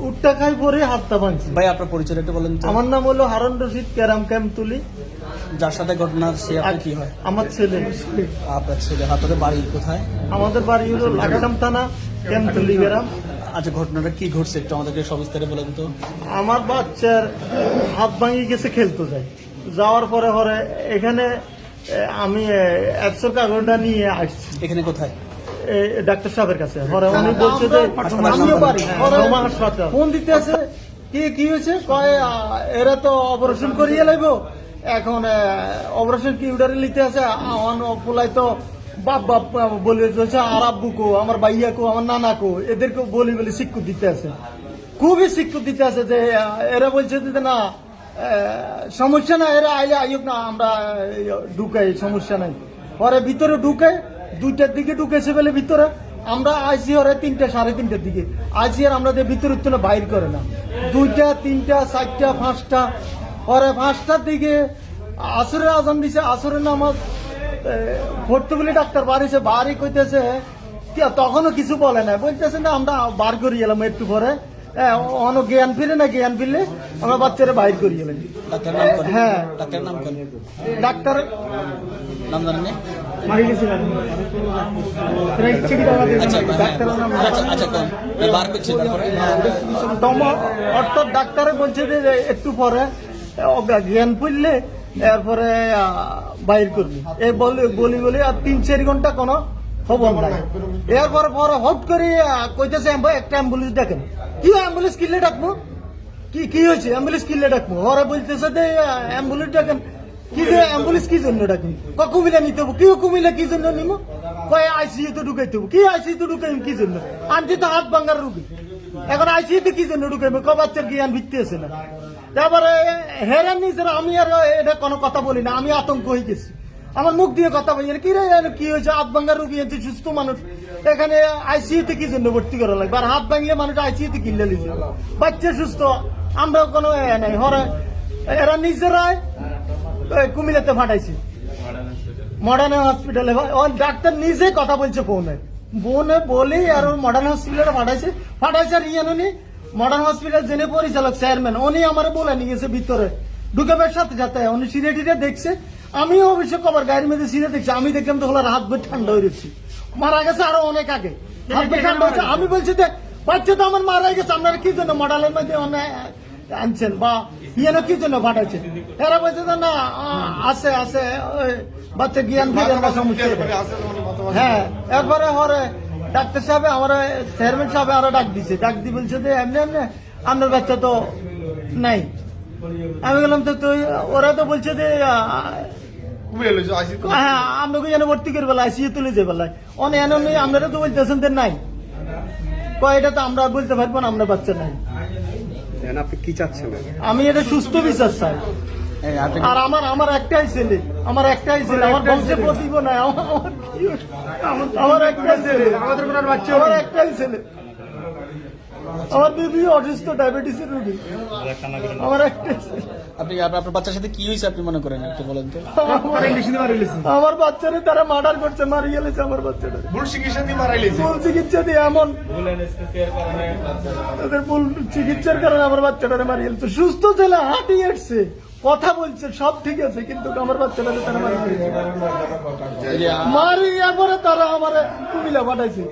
উঠটা খাই পরে হাতটা ভাঙছি। ভাই আপনার পরিচয় একটু বলেন তো। আমার নাম হলো হারুন রশিদ, ক্যারাম ক্যাম্পতুলি। যার সাথে ঘটনা সে আপনি কি হয়? আমার ছেলে। আপনার ছেলে হাতের বাড়ি কোথায়? আমাদের বাড়ি হলো লাকসাম থানা, ক্যাম্পতুলি গ্রাম। আচ্ছা, ঘটনাটা কি ঘটছে একটু আমাদেরকে সবিস্তারে বলেন তো। আমার বাচ্চার হাত ভাঙি গেছে, খেলতে যায়। যাওয়ার পরে পরে এখানে আমি অ্যাপসের কাগজটা নিয়ে আসছি। এখানে কোথায়? ডাক্তার সাহেবের কাছে। পরে উনি বলছে যে আমিও পারি। হাসপাতাল ফোন দিতে আছে, কি হয়েছে? কয় এরা তো অপারেশন করিয়ে লাগবো, এখন অপারেশন কি উডারে নিতে আছে। আমার পোলাই তো বাপ বাপ বলে চলছে, আর আব্বু কো, আমার ভাইয়া কো, আমার নানা কো, এদেরকে বলি বলি স্বীকৃতি দিতে আছে, খুবই স্বীকৃতি দিতে আছে। যে এরা বলছে যে না সমস্যা না, এরা আইলে আইক না, আমরা ঢুকাই, সমস্যা নাই। পরে ভিতরে ঢুকে 2টার দিকে ঢুকেছে বলে ভিতরে আমরা আইসি ওরা 3টা 3:30টার দিকে আইসি, আর আমরা ভিতরে তো বাইর করে না। 2টা 3টা 4টা 5টা, পরে 5টার দিকে আসরের আজান দিছে, আসরের নামাজ পড়তে বলে ডাক্তার বাড়িছে, বাড়ি কইতেছে তখনও কিছু বলে না, বলতেছে না আমরা বার করি এলাম একটু পরে। অন জ্ঞান ফিরে না, জ্ঞান ফিরলে আমরা বাচ্চারা বাইর করি এলাম। হ্যাঁ, ডাক্তারের নাম কোন? ডাক্তার নাম জানেন না? মারি গেছিলেন। ডাক্তারের নাম আচ্ছা কোন বার করছে তারপরে? অর্থাৎ ডাক্তারে বলছে যে একটু পরে জ্ঞান ফিরলে এরপরে বাইর করবি, এই বলি বলি আর 3-4 ঘন্টা কোনো খবর নাই। এরপরে পরে হট করে কইতেছে একটা অ্যাম্বুলেন্স ডাকেন। কি অ্যাম্বুলেন্স কিনলে ডাকবো? কি হয়েছে? অ্যাম্বুলেন্স কিনলে ডাকবো? ওরা বলতেছে যে অ্যাম্বুলেন্স ডাকেন। কি যে অ্যাম্বুলেন্স কি জন্য ডাকুন? কুমিল্লা নিতে হবো। কি কুমিল্লা কি জন্য নিব? কয় আইসিইউ তো ঢুকাইতে হবো। কি আইসিইউ তো ঢুকাইম কি জন্য? আনছি তো হাত ভাঙার রুগী, এখন আইসিইউ তে কি জন্য ঢুকাইবে? বাচ্চার জ্ঞান ভিত্তি আছে না। তারপরে হেরান নিজেরা আমি আর এটা কোনো কথা বলি না, আমি আতঙ্ক হয়ে গেছি। আমার মুখ দিয়ে কথা বলি কি রে, কি হয়েছে? হাত ভাঙার রুগী আছে, সুস্থ মানুষ, এখানে আইসিইউ তে কি জন্য ভর্তি করা লাগবে? আর হাত ভাঙলে মানুষ আইসিইউ তে কিনলে লিখে, বাচ্চা সুস্থ, আমরা কোনো নাই। হরে এরা নিজেরাই কুমিল্লাতে ফাটাইছে, মডার্ন হসপিটালে। ডাক্তার নিজে কথা বলছে ফোনে বলি, আর মডার্ন হসপিটালে ফাটাইছে। আর ইয়ানি মডার্ন হসপিটাল জেনে পরিচালক চেয়ারম্যান, উনি আমার বলে নিয়ে গেছে ভিতরে ঢুকেবার সাথে সাথে উনি সিরে টিরে দেখছে। আমিও অবশ্য কবার গাড়ির মধ্যে সিরে দেখছি, আমি দেখলাম তো হলার হাত বই ঠান্ডা হয়ে গেছি। মারা গেছে আরো অনেক আগে, হাত বই ঠান্ডা হয়েছে। আমি বলছি যে বাচ্চা তো আমার মারা গেছে, আপনারা কি জন্য মডেলের মধ্যে আনছেন বা ইয়ানো কি জন্য পাঠাইছেন? এরা বলছে না আছে বাচ্চা জ্ঞান ফিরে সমস্যা। হ্যাঁ, এরপরে হরে ডাক্তার সাহেব আমার চেয়ারম্যান সাহেব আরো ডাক দিছে, ডাক দিয়ে বলছে যে এমনি আপনার বাচ্চা তো নাই। আমি বললাম তো ওরা তো বলছে যে হ্যাঁ আপনাকে যেন ভর্তি করে বেলা আইসিইউ তুলে যে বেলায় অনেক আপনারা তো বলতেছেন যে নাই। কয় এটা তো আমরা বলতে পারবো না, আমরা বাচ্চা নাই। আপনি কি চাচ্ছেন? আমি এটা সুস্থ বিচার চাই। আর আমার একটাই ছেলে, আমার বংশে প্রতিভ নাই, আমার একটাই ছেলে, আমার একটাই ছেলে। আমার বেবি অসুস্থ, ডায়াবেটিসের রোগী, আমার একটাই ছেলে। আপনি আপনার বাচ্চার সাথে কি হয়েছে আপনি মনে করেন একটু বলেন তো। আমার বাচ্চারে তারা মার্ডার করছে, মারি গেলেছে আমার বাচ্চাটা। ভুল চিকিৎসা দিয়ে এমন তাদের ভুল চিকিৎসার কারণে আমার বাচ্চাটারে মারি গেছে। সুস্থ ছেলে, হাঁটি এসছে, কথা বলছে, সব ঠিক আছে, কিন্তু আমার বাচ্চাটারে তারা মারি গেছে। মারি এরপরে তারা আমার কুমিল্লা পাঠাইছে।